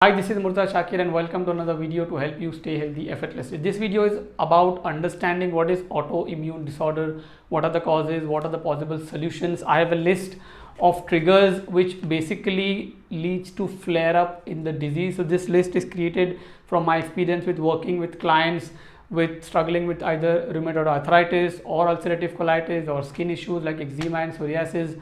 Hi, this is Murtaza Shakir and welcome to another video to help you stay healthy effortlessly. This video is about understanding what is autoimmune disorder, what are the causes, what are the possible solutions. I have a list of triggers which basically leads to flare up in the disease. So this list is created from my experience with working with clients with struggling with either rheumatoid arthritis or ulcerative colitis or skin issues like eczema and psoriasis.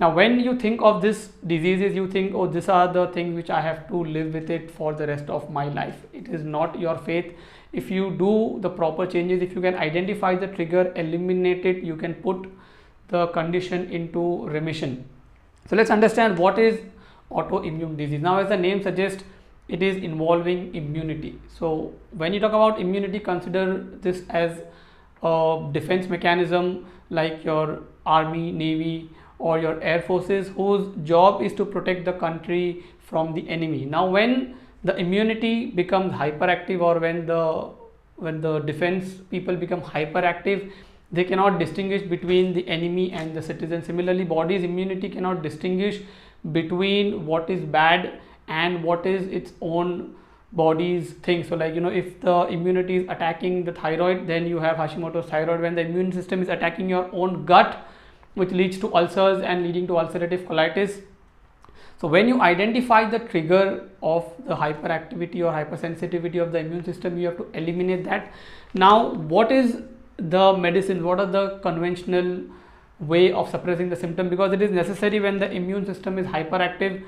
Now, when you think of these diseases, you think, oh, these are the things which I have to live with it for the rest of my life. It is not your faith. If you do the proper changes, if you can identify the trigger, eliminate it, you can put the condition into remission. So let's understand what is autoimmune disease. Now, as the name suggests, it is involving immunity. So when you talk about immunity, consider this as a defense mechanism like your army, navy, or your air forces, whose job is to protect the country from the enemy. Now, when the immunity becomes hyperactive, or when the defense people become hyperactive, they cannot distinguish between the enemy and the citizen. Similarly, body's immunity cannot distinguish between what is bad and what is its own body's thing. So like, if the immunity is attacking the thyroid, then you have Hashimoto's thyroid. When the immune system is attacking your own gut, which leads to ulcers and leading to ulcerative colitis. So when you identify the trigger of the hyperactivity or hypersensitivity of the immune system, you have to eliminate that. Now, what is the medicine? What are the conventional way of suppressing the symptom? Because it is necessary when the immune system is hyperactive.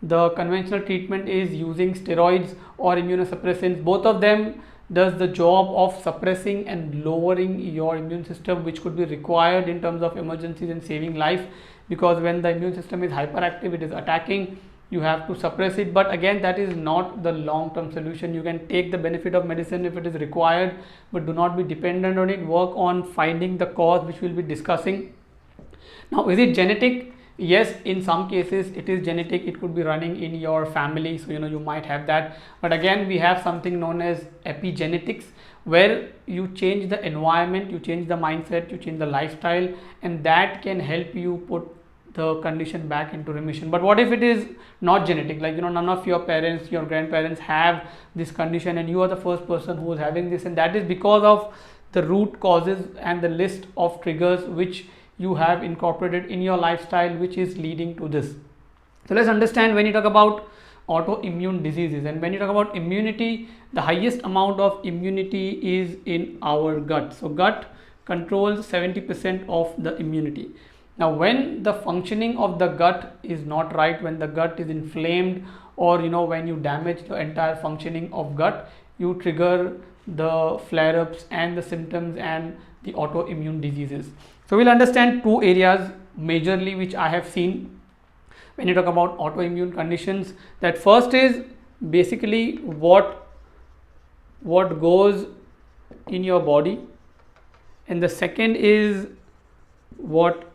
The conventional treatment is using steroids or immunosuppressants. Both of them does the job of suppressing and lowering your immune system, which could be required in terms of emergencies and saving life, because when the immune system is hyperactive, it is attacking, you have to suppress it. But again, that is not the long-term solution. You can take the benefit of medicine if it is required, but do not be dependent on it. Work on finding the cause, which we'll be discussing. Now, is it genetic? Yes, in some cases it is genetic. It could be running in your family, so you might have that. But again, we have something known as epigenetics, where you change the environment, you change the mindset, you change the lifestyle, and that can help you put the condition back into remission. But what if it is not genetic? Like, none of your parents, your grandparents have this condition, and you are the first person who is having this, and that is because of the root causes and the list of triggers which you have incorporated in your lifestyle, which is leading to this. So let's understand, when you talk about autoimmune diseases and when you talk about immunity, the highest amount of immunity is in our gut. So gut controls 70% of the immunity. Now, when the functioning of the gut is not right, when the gut is inflamed, or when you damage the entire functioning of gut, you trigger the flare-ups and the symptoms and the autoimmune diseases. So we'll understand two areas majorly which I have seen when you talk about autoimmune conditions. That first is basically what goes in your body, and the second is what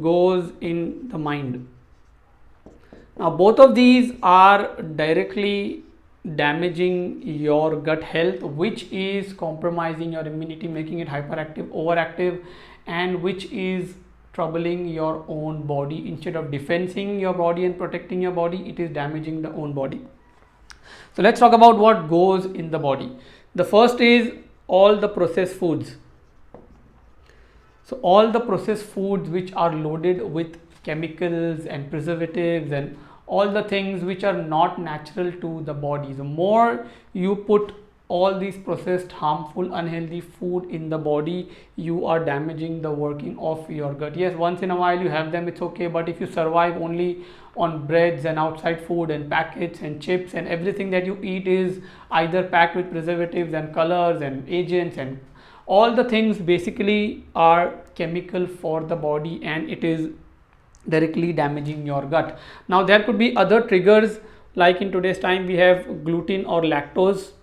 goes in the mind. Now, both of these are directly damaging your gut health, which is compromising your immunity, making it hyperactive, overactive, and which is troubling your own body. Instead of defending your body and protecting your body, it is damaging the own body. So let's talk about what goes in the body. The first is all the processed foods. So all the processed foods which are loaded with chemicals and preservatives and all the things which are not natural to the body. The more you put all these processed, harmful, unhealthy food in the body, you are damaging the working of your gut. Yes, once in a while you have them, it's okay, but if you survive only on breads and outside food and packets and chips, and everything that you eat is either packed with preservatives and colors and agents, and all the things basically are chemical for the body, and it is directly damaging your gut. Now, there could be other triggers, like in today's time we have gluten or lactose.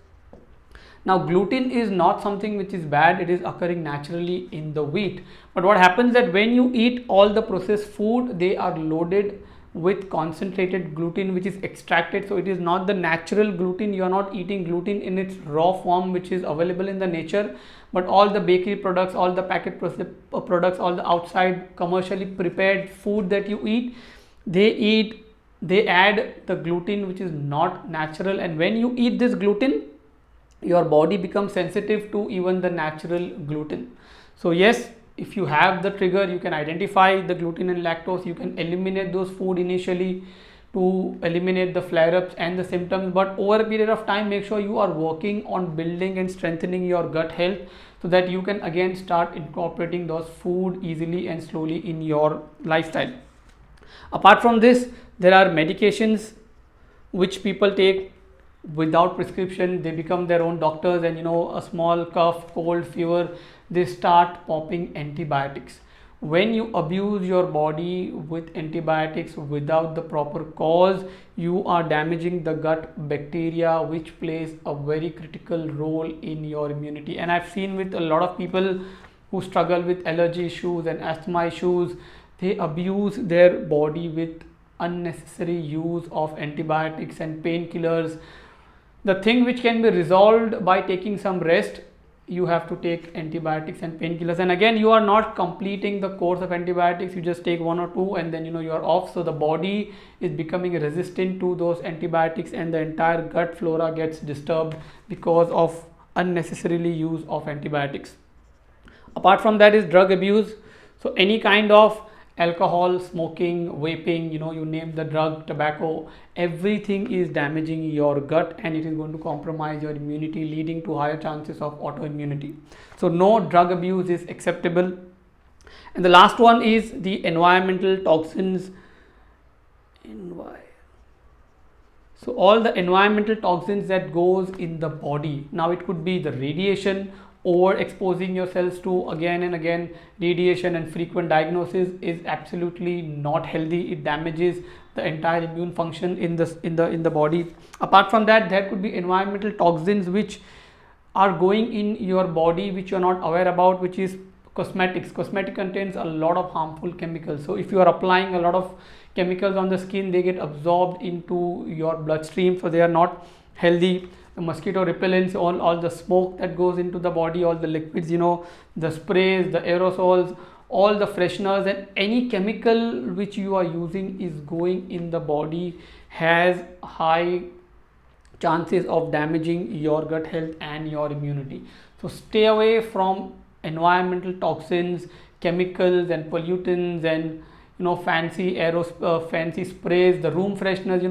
Now, gluten is not something which is bad, it is occurring naturally in the wheat. But what happens that when you eat all the processed food, they are loaded with concentrated gluten which is extracted. So it is not the natural gluten. You are not eating gluten in its raw form which is available in the nature, but all the bakery products, all the packet products, all the outside commercially prepared food that you eat, they eat they add the gluten which is not natural, and when you eat this gluten, your body becomes sensitive to even the natural gluten. So yes, if you have the trigger, you can identify the gluten and lactose, you can eliminate those food initially to eliminate the flare-ups and the symptoms, but over a period of time, make sure you are working on building and strengthening your gut health so that you can again start incorporating those food easily and slowly in your lifestyle. Apart from this, there are medications which people take without prescription. They become their own doctors, and a small cough, cold, fever, they start popping antibiotics. When you abuse your body with antibiotics without the proper cause, you are damaging the gut bacteria, which plays a very critical role in your immunity. And I've seen with a lot of people who struggle with allergy issues and asthma issues, they abuse their body with unnecessary use of antibiotics and painkillers. The thing which can be resolved by taking some rest, you have to take antibiotics and painkillers, and again you are not completing the course of antibiotics, you just take 1 or 2 and then you are off. So the body is becoming resistant to those antibiotics, and the entire gut flora gets disturbed because of unnecessarily use of antibiotics. Apart from that is drug abuse. So any kind of alcohol, smoking, vaping, you name the drug, tobacco, everything is damaging your gut, and it is going to compromise your immunity, leading to higher chances of autoimmunity. So no drug abuse is acceptable. And the last one is the environmental toxins. So all the environmental toxins that goes in the body. Now it could be the radiation, overexposing yourselves to again and again radiation, and frequent diagnosis is absolutely not healthy. It damages the entire immune function in the body. Apart from that, there could be environmental toxins which are going in your body which you are not aware about, which is cosmetics. Cosmetic contains a lot of harmful chemicals. So if you are applying a lot of chemicals on the skin, they get absorbed into your bloodstream, so they are not healthy. The mosquito repellents, all the smoke that goes into the body, all the liquids, the sprays, the aerosols, all the fresheners, and any chemical which you are using is going in the body has high chances of damaging your gut health and your immunity. So stay away from environmental toxins, chemicals and pollutants, and fancy sprays, the room fresheners.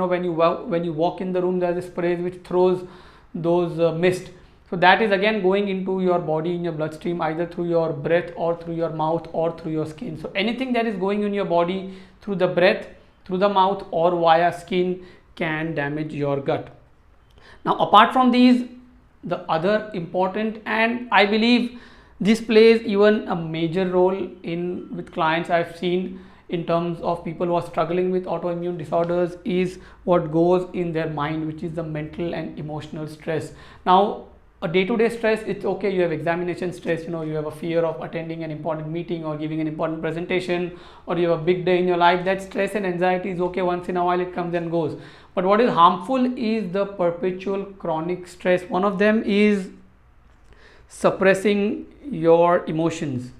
When you walk in the room, there are sprays which throws those mist. So that is again going into your body, in your bloodstream, either through your breath or through your mouth or through your skin. So anything that is going in your body through the breath, through the mouth or via skin can damage your gut. Now apart from these, the other important, and I believe this plays even a major role with clients I've seen in terms of people who are struggling with autoimmune disorders, is what goes in their mind, which is the mental and emotional stress. Now a day-to-day stress, it's okay, you have examination stress, you have a fear of attending an important meeting or giving an important presentation, or you have a big day in your life. That stress and anxiety is okay, once in a while it comes and goes. But what is harmful is the perpetual chronic stress. One of them is suppressing your emotions.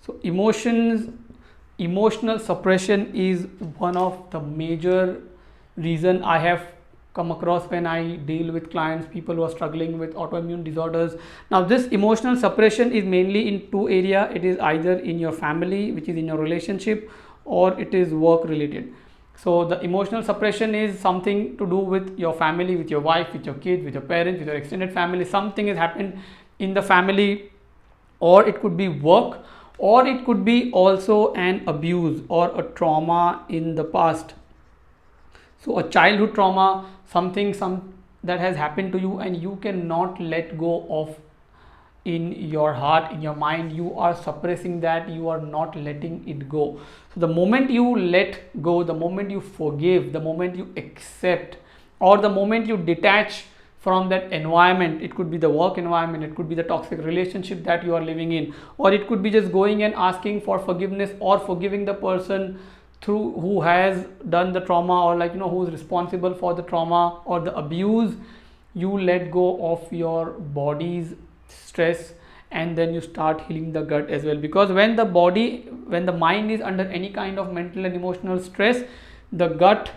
So emotional suppression is one of the major reason I have come across when I deal with clients, people who are struggling with autoimmune disorders. Now this emotional suppression is mainly in two areas. It is either in your family, which is in your relationship, or it is work related. So the emotional suppression is something to do with your family, with your wife, with your kids, with your parents, with your extended family. Something has happened in the family, or it could be work, or it could be also an abuse or a trauma in the past. So a childhood trauma, something that has happened to you and you cannot let go of in your heart, in your mind. You are suppressing that, you are not letting it go. So the moment you let go, the moment you forgive, the moment you accept, or the moment you detach from that environment, it could be the work environment, it could be the toxic relationship that you are living in, or it could be just going and asking for forgiveness or forgiving the person who has done the trauma, or who is responsible for the trauma or the abuse. You let go of your body's stress, and then you start healing the gut as well. Because when the mind is under any kind of mental and emotional stress, the gut,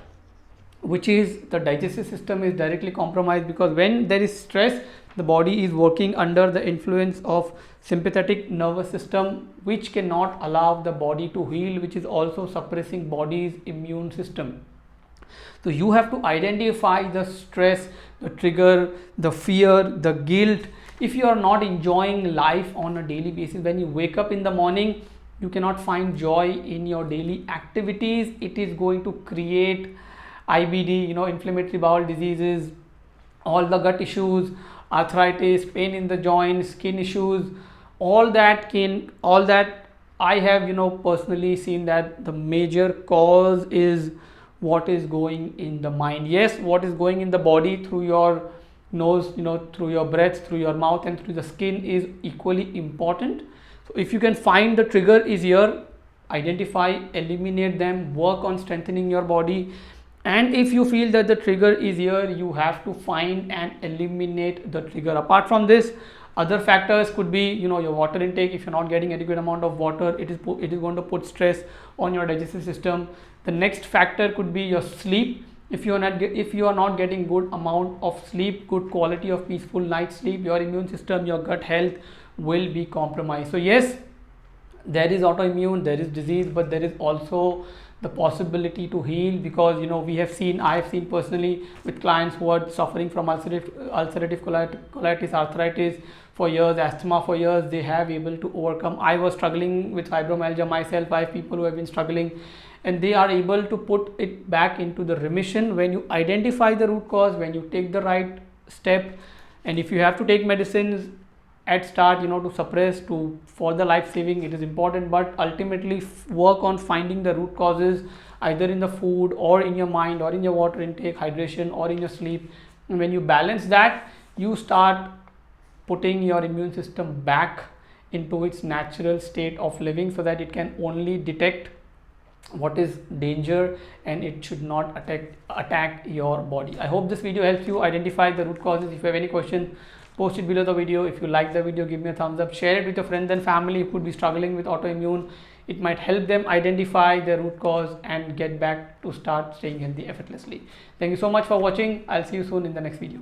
which is the digestive system, is directly compromised, because when there is stress, the body is working under the influence of sympathetic nervous system, which cannot allow the body to heal, which is also suppressing body's immune system. So you have to identify the stress, the trigger, the fear, the guilt. If you are not enjoying life on a daily basis, when you wake up in the morning, you cannot find joy in your daily activities, it is going to create IBD, inflammatory bowel diseases, all the gut issues, arthritis, pain in the joints, skin issues, all that I have personally seen that the major cause is what is going in the mind. Yes, what is going in the body through your nose, through your breath, through your mouth, and through the skin is equally important. So if you can find the trigger is here, identify, eliminate them, work on strengthening your body. And if you feel that the trigger is here, you have to find and eliminate the trigger. Apart from this, other factors could be your water intake. If you're not getting adequate amount of water, it is going to put stress on your digestive system. The next factor could be your sleep. If you are not getting good amount of sleep, good quality of peaceful night sleep, your immune system, your gut health will be compromised. So yes, there is autoimmune, there is disease, but there is also the possibility to heal, because I have seen personally with clients who are suffering from ulcerative colitis, arthritis for years, asthma for years, they have able to overcome. I was struggling with fibromyalgia myself. I have people who have been struggling, and they are able to put it back into the remission when you identify the root cause, when you take the right step. And if you have to take medicines at start, to suppress, for the life saving, it is important, but ultimately work on finding the root causes either in the food or in your mind or in your water intake, hydration, or in your sleep. And when you balance that, you start putting your immune system back into its natural state of living, so that it can only detect what is danger and it should not attack your body. I hope this video helps you identify the root causes. If you have any question, post it below the video. If you like the video, give me a thumbs up, share it with your friends and family who could be struggling with autoimmune. It might help them identify the root cause and get back to start staying healthy effortlessly. Thank you so much for watching. I'll see you soon in the next video.